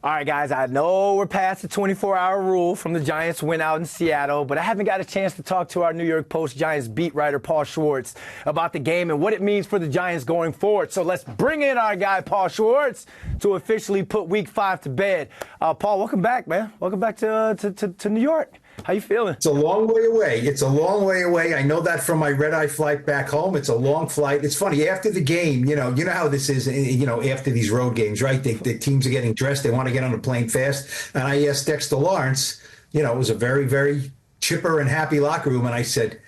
All right, guys, I know we're past the 24-hour rule from the Giants win out in Seattle, but I haven't got a chance to talk to our New York Post Giants beat writer, Paul Schwartz, about the game and what it means for the Giants going forward. So let's bring in our guy, Paul Schwartz, to officially put Week 5 to bed. Paul, welcome back, man. Welcome back to New York. How you feeling? It's a long way away. It's a long way away. I know that from my red-eye flight back home. It's a long flight. It's funny, after the game, you know how this is, after these road games, right? The teams are getting dressed. They want to get on the plane fast. And I asked Dexter Lawrence, it was a very, very chipper and happy locker room. And I said,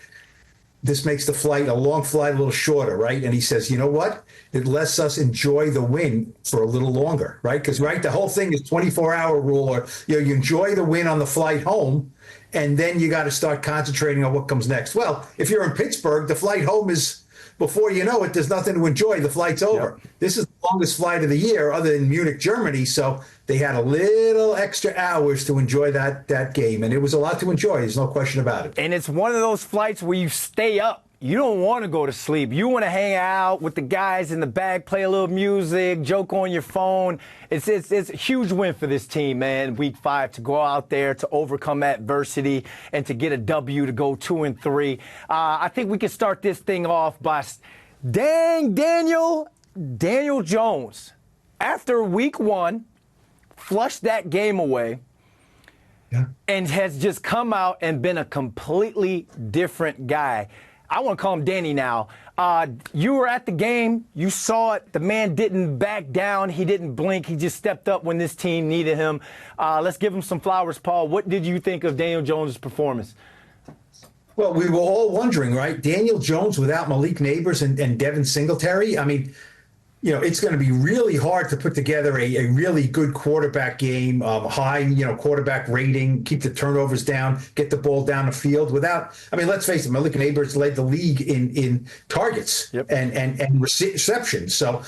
this makes the flight, a long flight, a little shorter, right? And he says, you know what? It lets us enjoy the win for a little longer, right? Because, right, the whole thing is 24-hour rule, or, you enjoy the win on the flight home, and then you got to start concentrating on what comes next. Well, if you're in Pittsburgh, the flight home is, before you know it, there's nothing to enjoy. The flight's over. Yep. This is the longest flight of the year other than Munich, Germany. So they had a little extra hours to enjoy that game. And it was a lot to enjoy. There's no question about it. And it's one of those flights where you stay up. You don't want to go to sleep. You want to hang out with the guys in the back, play a little music, joke on your phone. It's a huge win for this team, man, Week 5, to go out there, to overcome adversity, and to get a W, to go 2-3. I think we can start this thing off by Daniel Jones, after Week 1, flushed that game away. Yeah. And has just come out and been a completely different guy. I want to call him Danny now. You were at the game. You saw it. The man didn't back down. He didn't blink. He just stepped up when this team needed him. Let's give him some flowers, Paul. What did you think of Daniel Jones' performance? Well, we were all wondering, right? Daniel Jones without Malik Neighbors and Devin Singletary. I mean, it's going to be really hard to put together a really good quarterback game, high, quarterback rating, keep the turnovers down, get the ball down the field without, let's face it, Malik Neighbors led the league in targets. Yep. and receptions. So,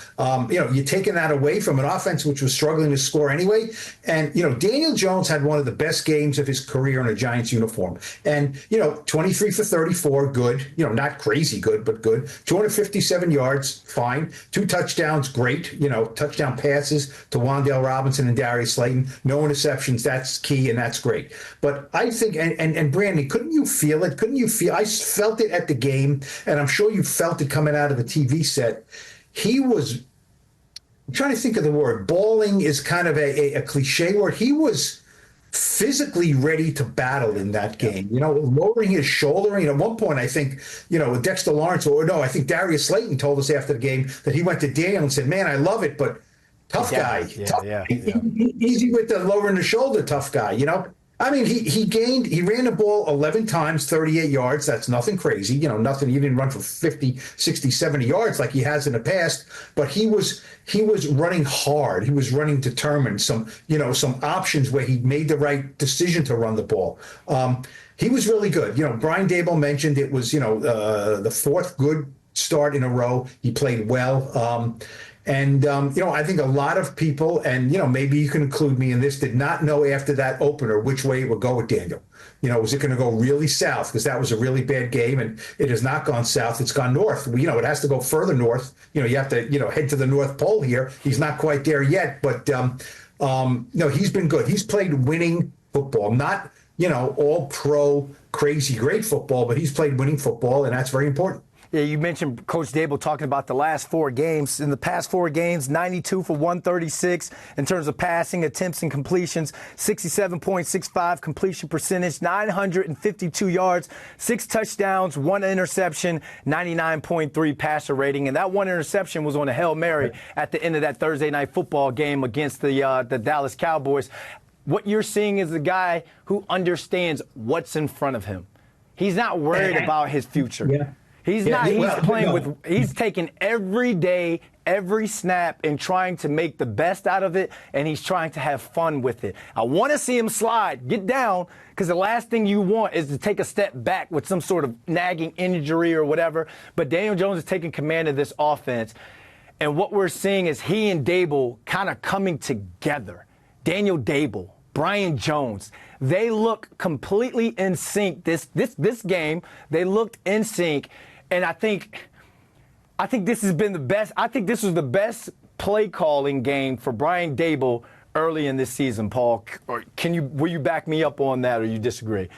you're taking that away from an offense which was struggling to score anyway. And, Daniel Jones had one of the best games of his career in a Giants uniform. And, 23 for 34, good, not crazy good, but good. 257 yards, fine. 2 touchdowns. Great, touchdown passes to Wan'Dale Robinson and Darius Slayton. No interceptions, that's key, and that's great. But I think, and Brandon, couldn't you feel it? I felt it at the game, and I'm sure you felt it coming out of the TV set. He was, I'm trying to think of the word. Balling is kind of a cliche word. He was physically ready to battle in that game, lowering his shoulder. At one point, I think, Dexter Lawrence, I think Darius Slayton told us after the game that he went to Daniel and said, man, I love it, but tough guy. Easy with the lowering the shoulder, tough guy, he ran the ball 11 times, 38 yards. That's nothing crazy, nothing. He didn't run for 50, 60, 70 yards like he has in the past, but he was running hard. He was running determined. Some options where he made the right decision to run the ball. He was really good. Brian Daboll mentioned it was, the 4th good start in a row. He played well. I think a lot of people, and, maybe you can include me in this, did not know after that opener which way it would go with Daniel. Was it going to go really south? Because that was a really bad game, and it has not gone south. It's gone north. It has to go further north. You have to, head to the North Pole here. He's not quite there yet, but, he's been good. He's played winning football, not, all pro, crazy, great football, but he's played winning football, and that's very important. Yeah, you mentioned Coach Daboll talking about the last 4 games. In the past 4 games, 92 for 136 in terms of passing, attempts, and completions, 67.65 completion percentage, 952 yards, 6 touchdowns, 1 interception, 99.3 passer rating. And that 1 interception was on a Hail Mary at the end of that Thursday night football game against the Dallas Cowboys. What you're seeing is a guy who understands what's in front of him. He's not worried about his future. Yeah. He's taking every day, every snap, and trying to make the best out of it, and he's trying to have fun with it. I want to see him slide, get down, because the last thing you want is to take a step back with some sort of nagging injury or whatever. But Daniel Jones is taking command of this offense, and what we're seeing is he and Daboll kind of coming together. Daniel Daboll, Brian Jones, they look completely in sync this game. They looked in sync. And I think this has been the best. I think this was the best play calling game for Brian Daboll early in this season, Paul. Or will you back me up on that, or you disagree?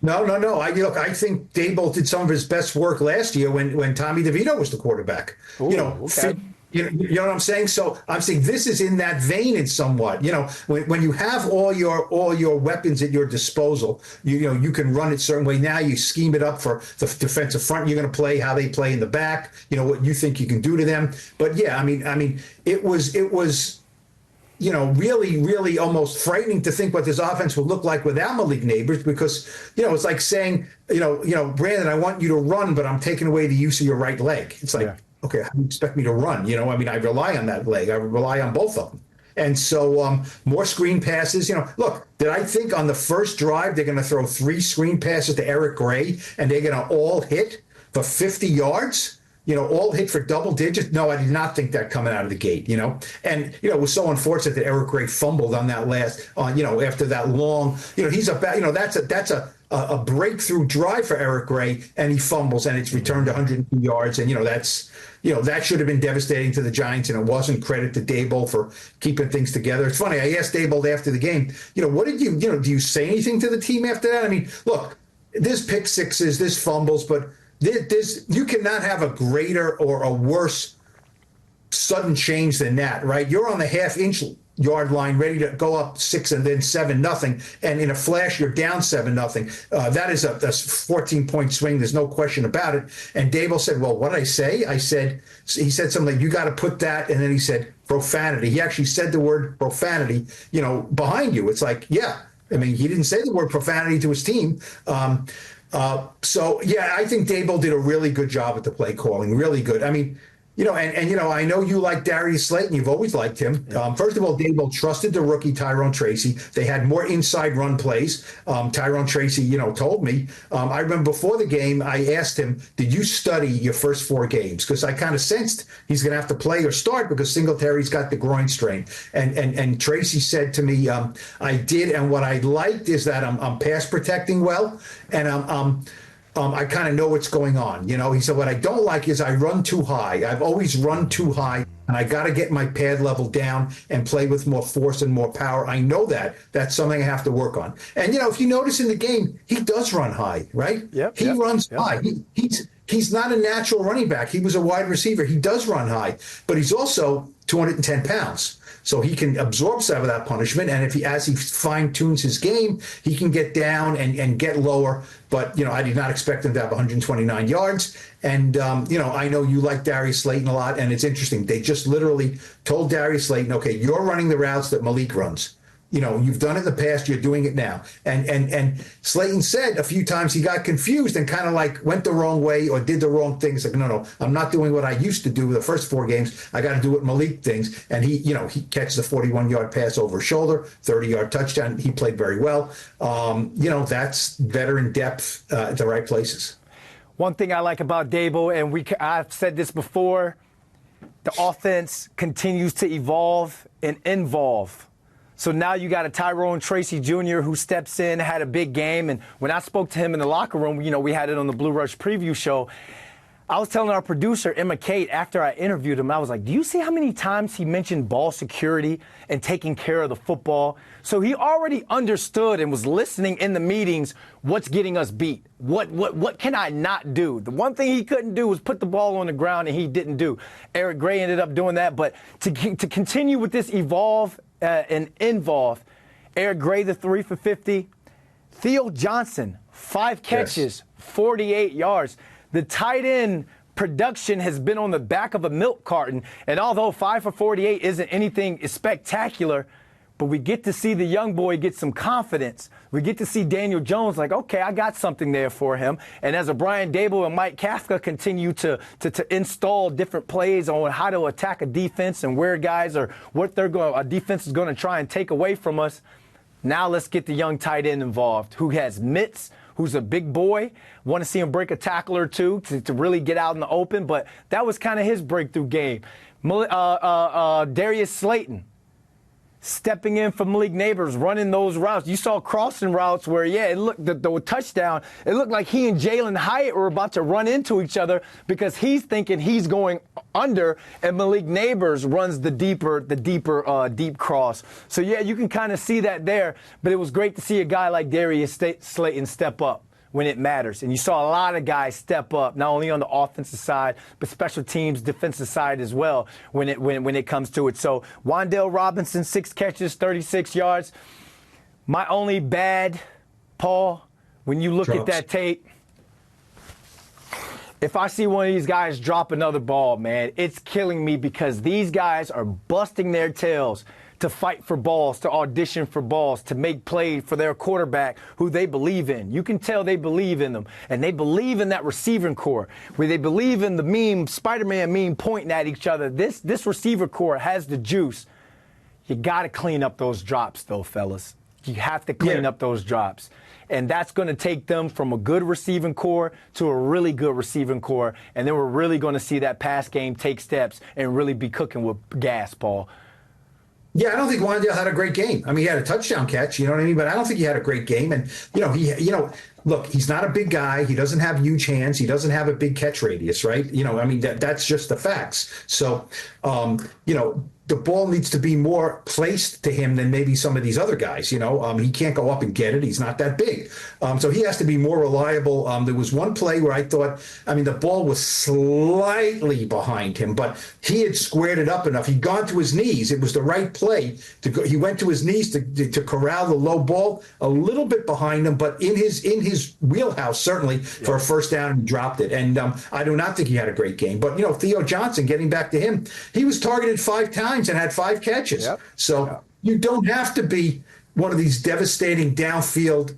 No. Look, I think Daboll did some of his best work last year when Tommy DeVito was the quarterback. Ooh, okay. You know what I'm saying? So I'm saying this is in that vein in somewhat. When you have all your weapons at your disposal, you can run it a certain way. Now you scheme it up for the defensive front. You're going to play how they play in the back. What you think you can do to them. But yeah, I mean, it was. Really, really almost frightening to think what this offense would look like without Malik Neighbors, because, it's like saying, Brandon, I want you to run, but I'm taking away the use of your right leg. It's like, okay, how do you expect me to run? I rely on that leg. I rely on both of them. And so more screen passes. Look, did I think on the first drive they're going to throw 3 screen passes to Eric Gray and they're going to all hit for 50 yards? All hit for double digits. No, I did not think that coming out of the gate, And, it was so unfortunate that Eric Gray fumbled on that last, after that long, he's that's a breakthrough drive for Eric Gray, and he fumbles, and it's returned 102 yards. And, that should have been devastating to the Giants, and it wasn't. Credit to Daboll for keeping things together. It's funny. I asked Daboll after the game, what did you do you say anything to the team after that? I mean, look, there's pick sixes, there's fumbles, but you cannot have a greater or a worse sudden change than that, right? You're on the half-inch yard line, ready to go up 6 and then 7-0, and in a flash you're down 7-0. That is a 14-point swing. There's no question about it. And Daboll said, "Well, what did I say?" He said something like, "You got to put that," and then he said profanity. He actually said the word profanity, behind you. It's like, yeah, I mean, he didn't say the word profanity to his team. So, yeah, I think Daboll did a really good job at the play calling, really good. I mean, I know you like Darius Slayton. You've always liked him. First of all, Daboll trusted the rookie Tyrone Tracy. They had more inside run plays. Tyrone Tracy, told me. I remember before the game, I asked him, "Did you study your first 4 games?" Because I kind of sensed he's going to have to play or start because Singletary's got the groin strain. And Tracy said to me, "I did, and what I liked is that I'm pass protecting well, and I kind of know what's going on." He said, "What I don't like is I run too high. I've always run too high, and I got to get my pad level down and play with more force and more power. I know that. That's something I have to work on." And, if you notice in the game, he does run high, right? He runs high. He's not a natural running back. He was a wide receiver. He does run high, but he's also 210 pounds. So he can absorb some of that punishment, and as he fine-tunes his game, he can get down and get lower. But, I did not expect him to have 129 yards. And, I know you like Darius Slayton a lot, and it's interesting. They just literally told Darius Slayton, "Okay, you're running the routes that Malik runs. You've done it in the past, you're doing it now." And Slayton said a few times he got confused and kind of like went the wrong way or did the wrong things. Like, no, I'm not doing what I used to do the first 4 games. I got to do what Malik things. And he catches the 41-yard pass over his shoulder, 30-yard touchdown. He played very well. That's veteran depth at the right places. One thing I like about Daboll, and I've said this before, the offense continues to evolve and involve. So now you got a Tyrone Tracy Jr. who steps in, had a big game. And when I spoke to him in the locker room, we had it on the Blue Rush preview show. I was telling our producer, Emma Kate, after I interviewed him, I was like, "Do you see how many times he mentioned ball security and taking care of the football?" So he already understood and was listening in the meetings what's getting us beat. What can I not do? The one thing he couldn't do was put the ball on the ground, and he didn't do. Eric Gray ended up doing that. But to continue with this evolve and involve, Eric Gray, the 3 for 50. Theo Johnson, 5 catches, 48 yards. The tight end production has been on the back of a milk carton. And although 5 for 48 isn't anything spectacular, but we get to see the young boy get some confidence. We get to see Daniel Jones like, okay, I got something there for him. And as a Brian Daboll and Mike Kafka continue to install different plays on how to attack a defense and where guys are, what a defense is going to try and take away from us. Now let's get the young tight end involved who has mitts, who's a big boy. Want to see him break a tackle or two to really get out in the open. But that was kind of his breakthrough game. Darius Slayton. stepping in for Malik Neighbors, running those routes. You saw crossing routes where, it looked the touchdown. It looked like he and Jalen Hyatt were about to run into each other because he's thinking he's going under, and Malik Neighbors runs the deeper deep cross. So you can kind of see that there. But it was great to see a guy like Darius Slayton step up when it matters. And you saw a lot of guys step up, not only on the offensive side, but special teams, defensive side as well when it comes to it. So Wan'Dale Robinson, 6 catches, 36 yards. My only bad, Paul, when you look at that tape, if I see one of these guys drop another ball, man, it's killing me because these guys are busting their tails to fight for balls, to audition for balls, to make plays for their quarterback who they believe in. You can tell they believe in them. And they believe in that receiving core, where they believe in the meme, Spider-Man meme pointing at each other. This receiver core has the juice. You got to clean up those drops, though, fellas. You have to clean up those drops. And that's going to take them from a good receiving core to a really good receiving core. And then we're really going to see that pass game take steps and really be cooking with gas, Paul. Yeah, I don't think Wan'Dale had a great game. I mean, he had a touchdown catch, you know what I mean? But I don't think he had a great game. And, look, he's not a big guy. He doesn't have huge hands. He doesn't have a big catch radius, right? I mean, that's just the facts. So, the ball needs to be more placed to him than maybe some of these other guys. He can't go up and get it. He's not that big. So he has to be more reliable. There was one play where I thought, the ball was slightly behind him, but he had squared it up enough. He'd gone to his knees. It was the right play to go. He went to his knees to corral the low ball a little bit behind him, but in his wheelhouse, certainly for a first down, and he dropped it. And I do not think he had a great game. But, Theo Johnson, getting back to him, he was targeted 5 times and had 5 catches. So you don't have to be one of these devastating downfield,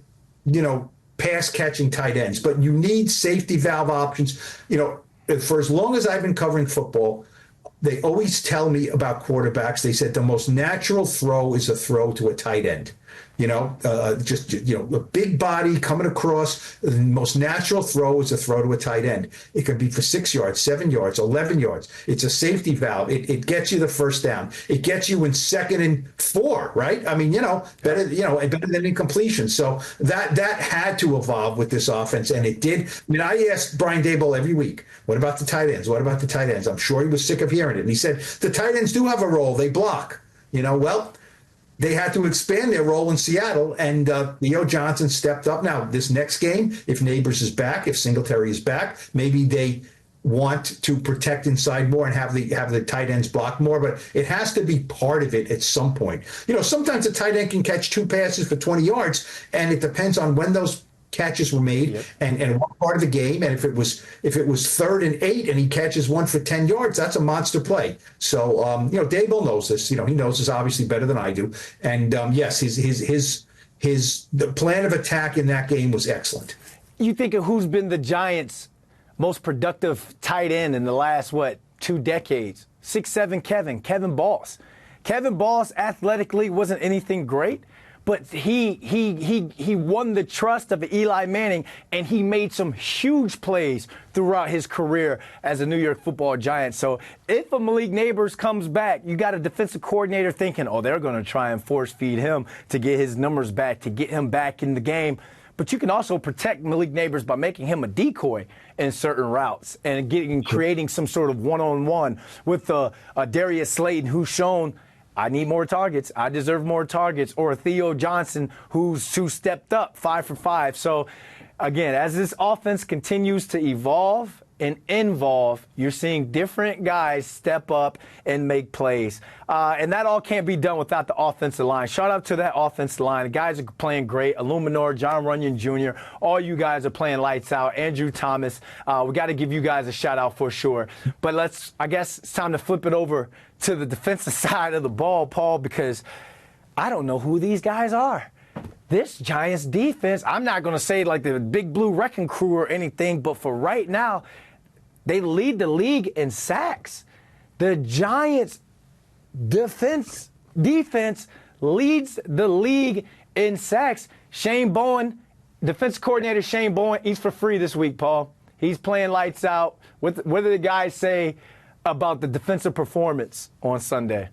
pass catching tight ends, but you need safety valve options. For as long as I've been covering football, they always tell me about quarterbacks. They said the most natural throw is a throw to a tight end. A big body coming across. The most natural throw is a throw to a tight end. It could be for 6 yards, 7 yards, 11 yards. It's a safety valve. It gets you the first down. It gets you in 2nd and 4, right? Better than incompletion. So that had to evolve with this offense, and it did. I asked Brian Daboll every week, what about the tight ends? What about the tight ends? I'm sure he was sick of hearing it. And he said, the tight ends do have a role. They block. They had to expand their role in Seattle, and Theo Johnson stepped up. Now, this next game, if Neighbors is back, if Singletary is back, maybe they want to protect inside more and have the tight ends block more, but it has to be part of it at some point. Sometimes a tight end can catch 2 passes for 20 yards, and it depends on when those catches were made and what part of the game. And if it was 3rd and 8 and he catches one for 10 yards, that's a monster play. So Daboll knows this. He knows this obviously better than I do. And yes, the plan of attack in that game was excellent. You think of who's been the Giants' most productive tight end in the last 2 decades? 6'7" Kevin Boss. Kevin Boss athletically wasn't anything great, but he won the trust of Eli Manning, and he made some huge plays throughout his career as a New York Football Giant. So if a Malik Neighbors comes back, you got a defensive coordinator thinking, they're going to try and force feed him to get his numbers back, to get him back in the game. But you can also protect Malik Neighbors by making him a decoy in certain routes and creating some sort of one-on-one with Darius Slayton, who's shown, I need more targets, I deserve more targets, or a Theo Johnson who stepped up 5 for 5. So, again, as this offense continues to evolve and involve, you're seeing different guys step up and make plays. And that all can't be done without the offensive line. Shout out to that offensive line. The guys are playing great. Illuminor, John Runyon Jr., all you guys are playing lights out. Andrew Thomas, we got to give you guys a shout out for sure. But I guess it's time to flip it over to the defensive side of the ball, Paul, because I don't know who these guys are. This Giants defense, I'm not going to say like the Big Blue Wrecking Crew or anything, but for right now, they lead the league in sacks. The Giants defense leads the league in sacks. Shane Bowen, defense coordinator Shane Bowen, eats for free this week, Paul. He's playing lights out. What do the guys say about the defensive performance on Sunday?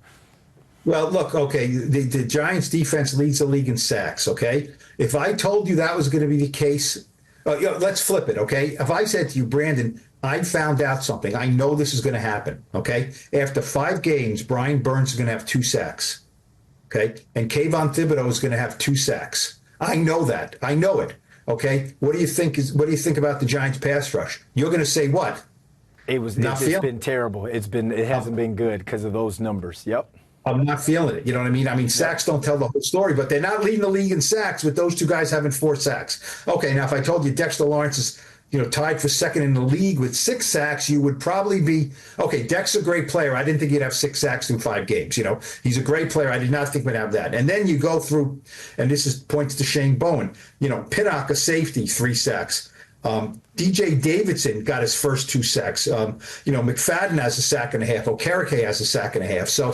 Well, look, okay, the Giants defense leads the league in sacks, okay? If I told you that was going to be the case, let's flip it, okay? If I said to you, Brandon, I found out something. I know this is going to happen, okay? After 5 games, Brian Burns is going to have 2 sacks, okay? And Kayvon Thibodeau is going to have 2 sacks. I know that. I know it, okay? What do you think about the Giants pass rush? You're going to say what? It's been terrible. It hasn't been good because of those numbers. Yep. I'm not feeling it. You know what I mean? I mean, sacks don't tell the whole story, but they're not leading the league in sacks with those 2 guys having 4 sacks. Okay, now if I told you Dexter Lawrence is, tied for second in the league with 6 sacks, you would probably be, okay, Dexter's a great player. I didn't think he'd have 6 sacks through 5 games. He's a great player. I did not think we'd have that. And then you go through, and points to Shane Bowen, Pinnock, a safety, 3 sacks. DJ Davidson got his first 2 sacks. McFadden has a sack and a half. Okereke has a sack and a half. So,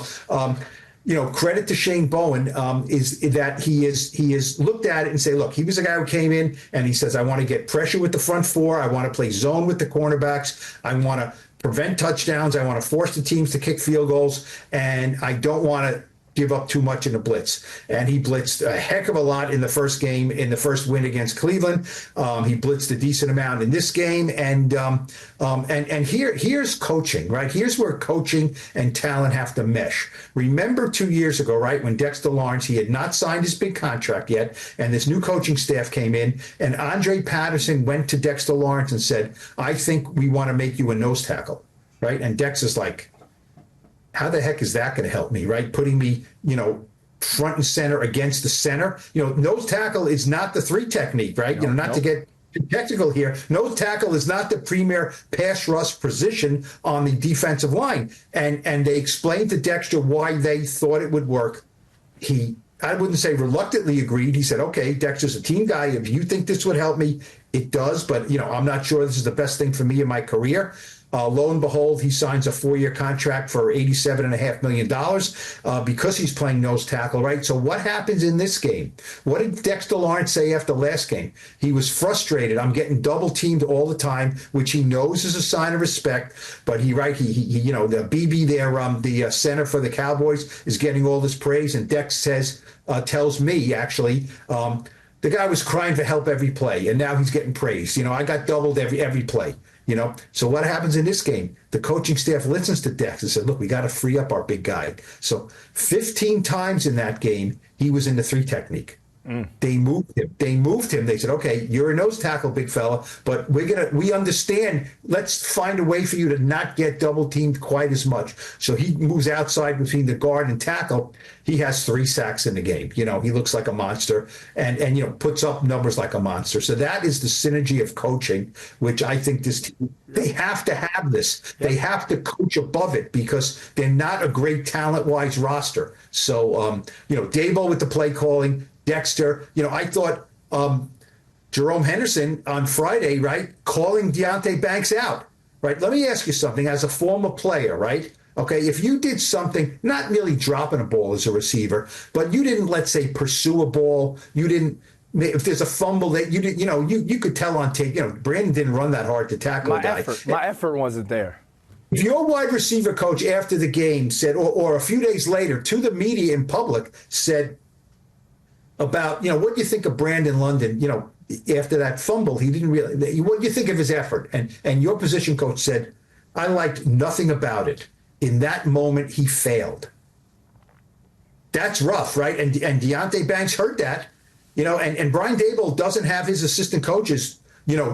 credit to Shane Bowen is that he is looked at it and say, look, he was a guy who came in and he says, I want to get pressure with the front 4. I want to play zone with the cornerbacks. I want to prevent touchdowns. I want to force the teams to kick field goals. And I don't want to give up too much in the blitz. And he blitzed a heck of a lot in the first game, in the first win against Cleveland. He blitzed a decent amount in this game. And here's coaching, right? Here's where coaching and talent have to mesh. Remember 2 years ago, right, when Dexter Lawrence, he had not signed his big contract yet, and this new coaching staff came in, and Andre Patterson went to Dexter Lawrence and said, I think we want to make you a nose tackle, right? And Dexter's like, how the heck is that going to help me, right? Putting me, front and center against the center. Nose tackle is not the 3 technique, right? To get too technical here. Nose tackle is not the premier pass rush position on the defensive line. And they explained to Dexter why they thought it would work. I wouldn't say reluctantly agreed. He said, okay, Dexter's a team guy. If you think this would help me, it does. But, I'm not sure this is the best thing for me in my career. Lo and behold, he signs a 4-year contract for $87.5 million because he's playing nose tackle, right? So what happens in this game? What did Dexter Lawrence say after last game? He was frustrated. I'm getting double teamed all the time, which he knows is a sign of respect. But the BB there, the center for the Cowboys, is getting all this praise. And Dex tells me, actually, the guy was crying for help every play, and now he's getting praised. I got doubled every play. So what happens in this game? The coaching staff listens to Dex and said, look, we got to free up our big guy. So 15 times in that game, he was in the 3 technique. They moved him. They said, okay, you're a nose tackle, big fella, but we understand. Let's find a way for you to not get double teamed quite as much. So he moves outside between the guard and tackle. He has 3 sacks in the game. He looks like a monster and puts up numbers like a monster. So that is the synergy of coaching, which I think this team, they have to have this. They have to coach above it because they're not a great talent-wise roster. So, Daboll with the play calling, Dexter, I thought Jerome Henderson on Friday, right, calling Deonte Banks out, right? Let me ask you something as a former player, right? Okay, if you did something, not really dropping a ball as a receiver, but you didn't, let's say, pursue a ball, you didn't, if there's a fumble that you did, you could tell on tape, Brandon didn't run that hard to tackle a guy. My effort wasn't there. If your wide receiver coach after the game said, or a few days later to the media in public said, about, what do you think of Brandon London, after that fumble, he didn't really, what do you think of his effort? And your position coach said, I liked nothing about it. In that moment, he failed. That's rough, right? And Deonte Banks heard that, and Brian Daboll doesn't have his assistant coaches,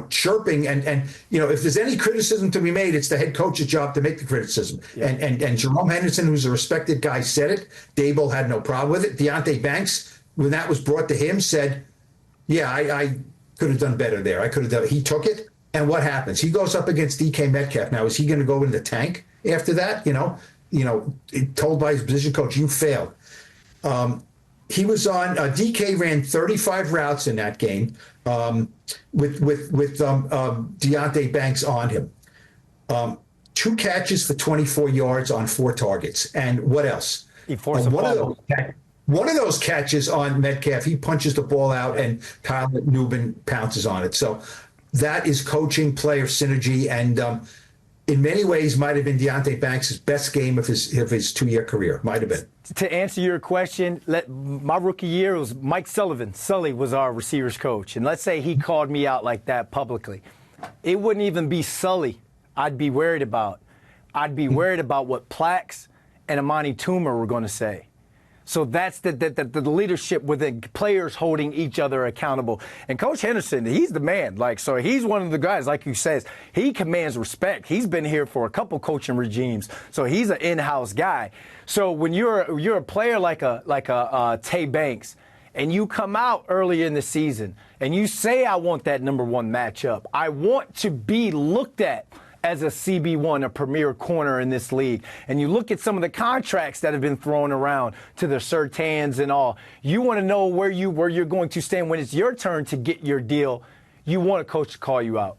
chirping and if there's any criticism to be made, it's the head coach's job to make the criticism. Yeah. And Jerome Henderson, who's a respected guy, said it. Daboll had no problem with it. Deonte Banks, when that was brought to him, said, yeah, I could have done better there. I could have done. He took it. And what happens? He goes up against DK Metcalf. Now, is he going to go in the tank after that? Told by his position coach, you failed. He was on, DK ran 35 routes in that game with Deonte Banks on him. 2 catches for 24 yards on 4 targets. And what else? He forced a fumble. One of those catches on Metcalf, he punches the ball out and Kyle Newman pounces on it. So that is coaching, player synergy. And in many ways might have been Deonte Banks' best game of his 2-year career. Might have been. To answer your question, my rookie year was Mike Sullivan. Sully was our receivers coach. And let's say he called me out like that publicly. It wouldn't even be Sully I'd be worried about. I'd be worried about what Plax and Amani Toomer were going to say. So that's the leadership within players holding each other accountable. And Coach Henderson, he's the man. So he's one of the guys, like you says, he commands respect. He's been here for a couple coaching regimes, so he's an in-house guy. So when you're a player like a Tay Banks, and you come out early in the season and you say, I want that number 1 matchup. I want to be looked at as a CB1, a premier corner in this league. And you look at some of the contracts that have been thrown around to the Surtains and all. You want to know where you're going to stand when it's your turn to get your deal. You want a coach to call you out.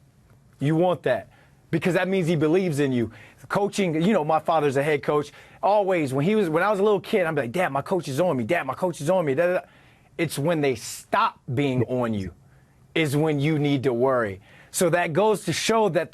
You want that because that means he believes in you. Coaching, my father's a head coach. Always, when I was a little kid, I'm like, Dad, my coach is on me. Dad, my coach is on me. It's when they stop being on you is when you need to worry. So that goes to show that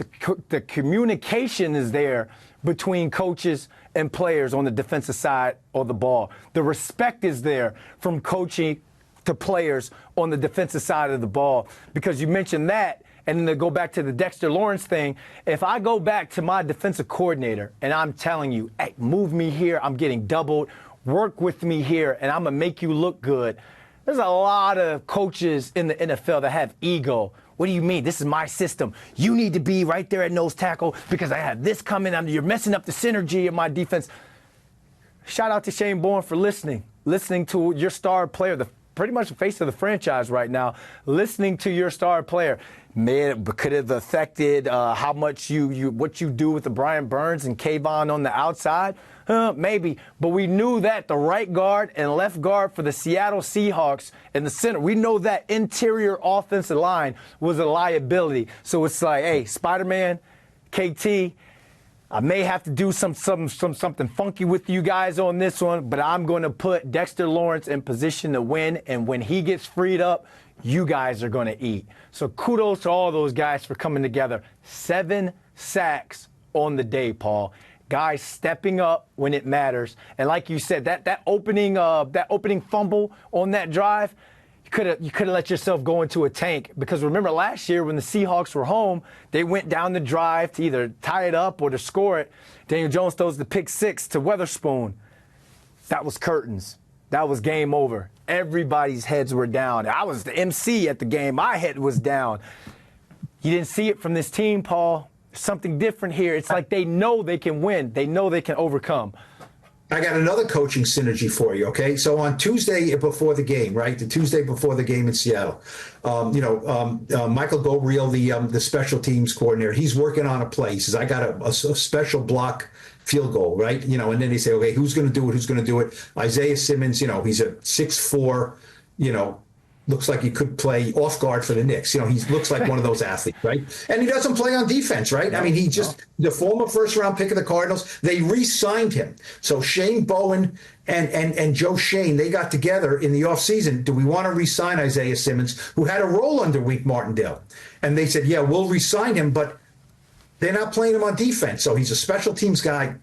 the communication is there between coaches and players on the defensive side of the ball. The respect is there from coaching to players on the defensive side of the ball. Because you mentioned that, and then to go back to the Dexter Lawrence thing, if I go back to my defensive coordinator and I'm telling you, hey, move me here, I'm getting doubled, work with me here, and I'm going to make you look good. There's a lot of coaches in the NFL that have ego. What do you mean? This is my system. You need to be right there at nose tackle because I have this coming. You're messing up the synergy of my defense. Shout out to Shane Bourne for listening to your star player, pretty much the face of the franchise right now, listening to your star player. Man, it could have affected how much what you do with the Brian Burns and Kayvon on the outside. Maybe, but we knew that the right guard and left guard for the Seattle Seahawks in the center, we know that interior offensive line was a liability. So it's like, hey, Spider-Man, KT, I may have to do something funky with you guys on this one, but I'm going to put Dexter Lawrence in position to win, and when he gets freed up, you guys are going to eat. So kudos to all those guys for coming together. 7 sacks on the day, Paul. Guys stepping up when it matters. And like you said, that opening fumble on that drive, you could have let yourself go into a tank. Because remember last year when the Seahawks were home, they went down the drive to either tie it up or to score it. Daniel Jones throws the pick 6 to Weatherspoon. That was curtains. That was game over. Everybody's heads were down. I was the MC at the game. My head was down. You didn't see it from this team, Paul. Something different here. It's like they know they can win. They know they can overcome. I got another coaching synergy for you, okay? So on Tuesday before the game, right? The Tuesday before the game in Seattle, Michael Gobriel, the special teams coordinator, he's working on a play. He says, I got a special block field goal, right? And then they say, okay, who's going to do it? Who's going to do it? Isaiah Simmons, he's a 6'4", looks like he could play off guard for the Knicks. He looks like one of those athletes, right? And he doesn't play on defense, right? I mean, the former first-round pick of the Cardinals, they re-signed him. So Shane Bowen and Joe Shane, they got together in the offseason. Do we want to re-sign Isaiah Simmons, who had a role under Wink Martindale? And they said, yeah, we'll re-sign him, but they're not playing him on defense. So he's a special teams guy.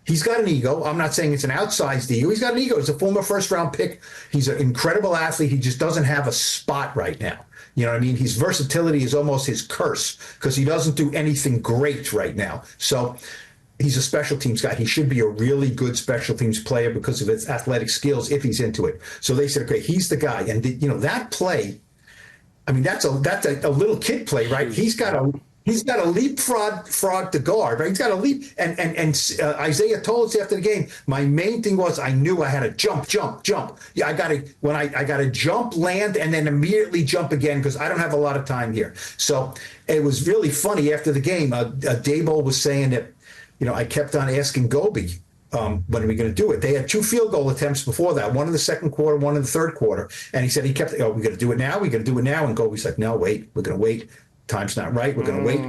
He's got an ego. I'm not saying it's an outsized ego. He's got an ego. He's a former first-round pick. He's an incredible athlete. He just doesn't have a spot right now. You know what I mean? His versatility is almost his curse because he doesn't do anything great right now. So he's a special teams guy. He should be a really good special teams player because of his athletic skills if he's into it. So they said, okay, he's the guy. And, that play, I mean, that's a little kid play, right? He's got a leapfrog to guard, right? He's got a leap. And Isaiah told us after the game, my main thing was I knew I had to jump. Yeah, I got to jump, land, and then immediately jump again because I don't have a lot of time here. So it was really funny after the game. Daboll was saying that, I kept on asking Gobi, when are we going to do it? They had 2 field goal attempts before that, one in the second quarter, one in the third quarter. And he said we're going to do it now? We're going to do it now? And Gobi's like, no, wait, we're going to wait. Time's not right. We're going to wait.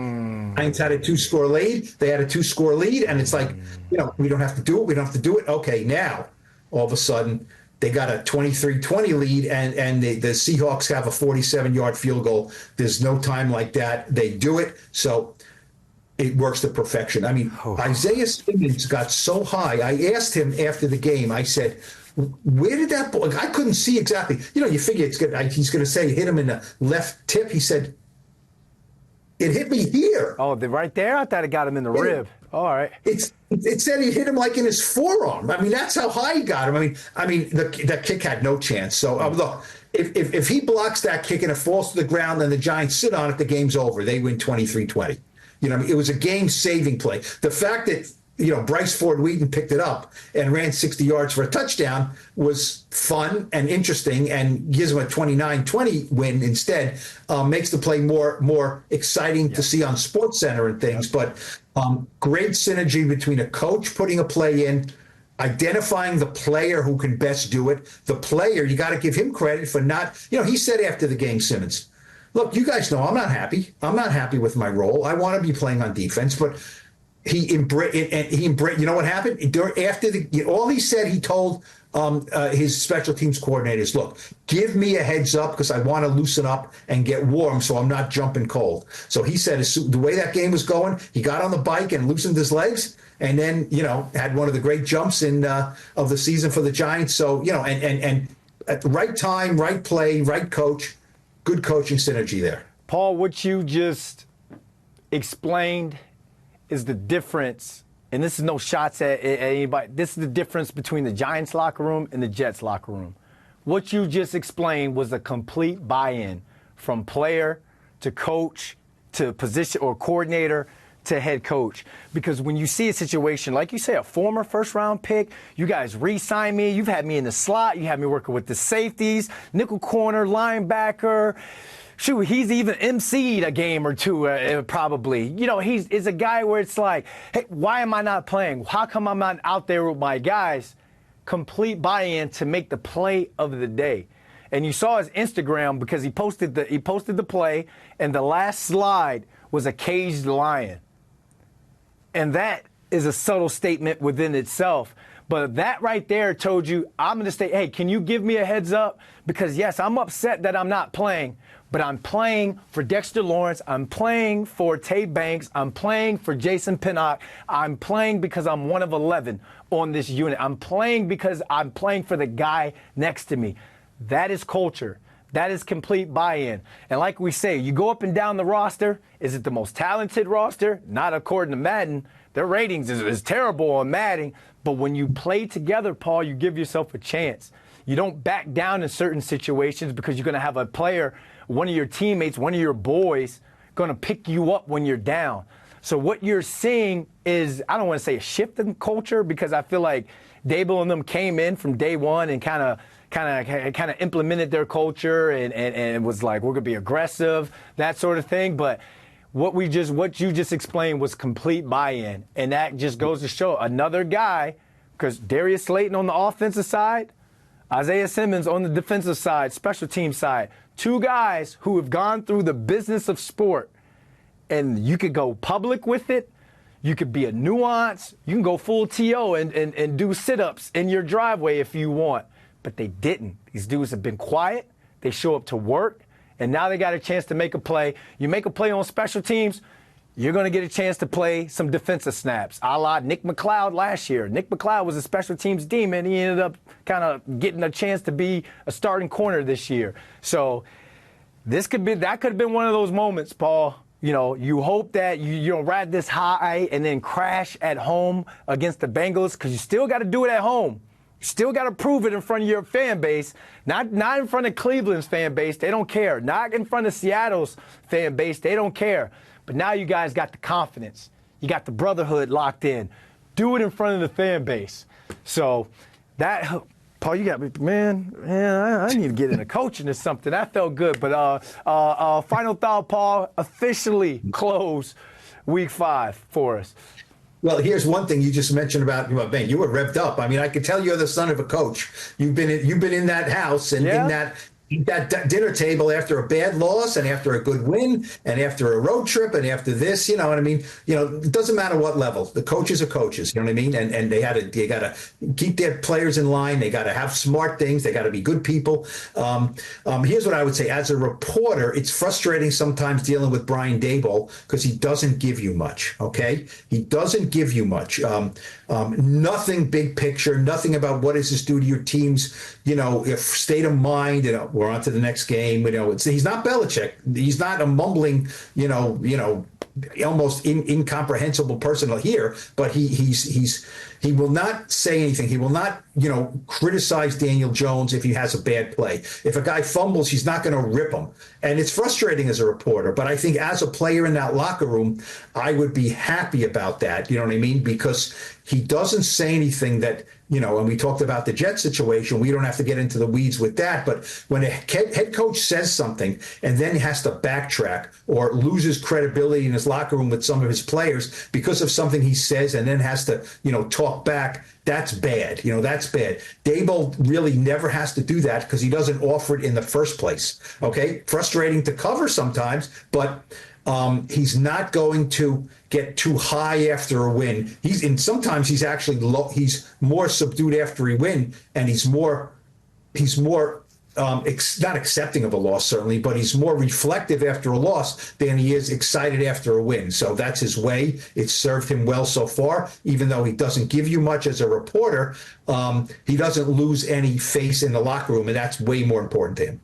Giants had a 2-score lead. They had a 2-score lead. And it's like, we don't have to do it. We don't have to do it. Okay, now, all of a sudden, they got a 23-20 lead, and the Seahawks have a 47-yard field goal. There's no time like that. They do it. So it works to perfection. I mean, Isaiah Simmons got so high. I asked him after the game, I said, where did that ball? I couldn't see exactly. You figure he's going to say hit him in the left tip. He said, it hit me here. Oh, right there? I thought it got him in the rib. All right. It said he hit him like in his forearm. I mean, that's how high he got him. I mean, that kick had no chance. So look, if he blocks that kick and it falls to the ground and the Giants sit on it, the game's over. They win 23-20. It was a game-saving play. The fact that Bryce Ford Wheaton picked it up and ran 60 yards for a touchdown was fun and interesting and gives him a 29-20 win instead. Makes the play more exciting to see on SportsCenter and things. But great synergy between a coach putting a play in, identifying the player who can best do it. The player, you got to give him credit for not, he said after the game, Simmons, look, you guys know I'm not happy. I'm not happy with my role. I want to be playing on defense, but he embraced. You know what happened after all he said? He told his special teams coordinators, "Look, give me a heads up because I want to loosen up and get warm, so I'm not jumping cold." So he said, the way that game was going, he got on the bike and loosened his legs, and then had one of the great jumps of the season for the Giants. So and at the right time, right play, right coach, good coaching synergy there. Paul, what you just explained is the difference, and this is no shots at anybody. This is the difference between the Giants locker room and the Jets locker room. What you just explained was a complete buy-in from player to coach to position or coordinator to head coach. Because when you see a situation, like you say, a former first-round pick, you guys re-sign me, you've had me in the slot, you had me working with the safeties, nickel corner, linebacker. Shoot, he's even emceed a game or two, probably. He's a guy where it's like, hey, why am I not playing? How come I'm not out there with my guys? Complete buy-in to make the play of the day. And you saw his Instagram because he posted the play, and the last slide was a caged lion. And that is a subtle statement within itself. But that right there told you, I'm going to say, hey, can you give me a heads up? Because, yes, I'm upset that I'm not playing, but I'm playing for Dexter Lawrence. I'm playing for Tay Banks. I'm playing for Jason Pinnock. I'm playing because I'm one of 11 on this unit. I'm playing because I'm playing for the guy next to me. That is culture. That is complete buy-in. And like we say, you go up and down the roster. Is it the most talented roster? Not according to Madden. Their ratings is terrible on Madden. But when you play together, Paul, you give yourself a chance. You don't back down in certain situations because you're going to have a player, one of your teammates, one of your boys, going to pick you up when you're down. So what you're seeing is, I don't want to say a shift in culture because I feel like Daboll and them came in from day one and kind of implemented their culture and was like, we're going to be aggressive, that sort of thing. But what you just explained was complete buy-in. And that just goes to show another guy, because Darius Slayton on the offensive side, Isaiah Simmons on the defensive side, special team side, two guys who have gone through the business of sport. And you could go public with it. You could be a nuance. You can go full TO and do sit-ups in your driveway if you want. But they didn't. These dudes have been quiet. They show up to work. And now they got a chance to make a play. You make a play on special teams, you're going to get a chance to play some defensive snaps, a la Nick McLeod last year. Nick McLeod was a special teams demon. He ended up kind of getting a chance to be a starting corner this year. So that could have been one of those moments, Paul. You hope that you don't ride this high and then crash at home against the Bengals, because you still got to do it at home. You still got to prove it in front of your fan base, not in front of Cleveland's fan base. They don't care. Not in front of Seattle's fan base. They don't care. But now you guys got the confidence. You got the brotherhood locked in. Do it in front of the fan base. So that, Paul, you got me, man, I need to get into coaching or something. That felt good. But final thought, Paul, officially close week 5 for us. Well, here's one thing you just mentioned about, man, you were revved up. I mean, I could tell you're the son of a coach. You've been in that house and in that that dinner table after a bad loss and after a good win and after a road trip and after this, you know what I mean? You know, it doesn't matter what level. The coaches are coaches, you know what I mean? And they got to keep their players in line. They got to have smart things. They got to be good people. Here's what I would say. As a reporter, it's frustrating sometimes dealing with Brian Daboll because he doesn't give you much, okay? He doesn't give you much. Nothing big picture, nothing about what does this do to your team's, you know, state of mind. You know, we're on to the next game. You know, he's not Belichick. He's not a mumbling, you know, almost incomprehensible person to hear. But he will not say anything. He will not, you know, criticize Daniel Jones if he has a bad play. If a guy fumbles, he's not going to rip him. And it's frustrating as a reporter. But I think as a player in that locker room, I would be happy about that. You know what I mean? Because he doesn't say anything that, you know, and we talked about the Jet situation. We don't have to get into the weeds with that. But when a head coach says something and then has to backtrack or loses credibility in his locker room with some of his players because of something he says and then has to, you know, talk back, that's bad. You know, that's bad. Daboll really never has to do that because he doesn't offer it in the first place. Okay. Frustrating to cover sometimes, but he's not going to get too high after a win. Sometimes he's actually low. He's more subdued after he win, and he's more not accepting of a loss certainly, but he's more reflective after a loss than he is excited after a win. So that's his way. It's served him well so far, even though he doesn't give you much as a reporter. He doesn't lose any face in the locker room, and that's way more important to him.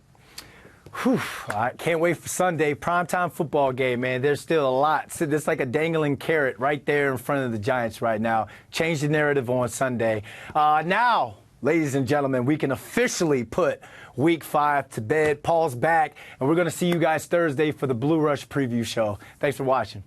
Whew, I can't wait for Sunday. Primetime football game, man. There's still a lot. So there's like a dangling carrot right there in front of the Giants right now. Change the narrative on Sunday. Now, ladies and gentlemen, we can officially put Week 5 to bed. Paul's back, and we're going to see you guys Thursday for the Blue Rush preview show. Thanks for watching.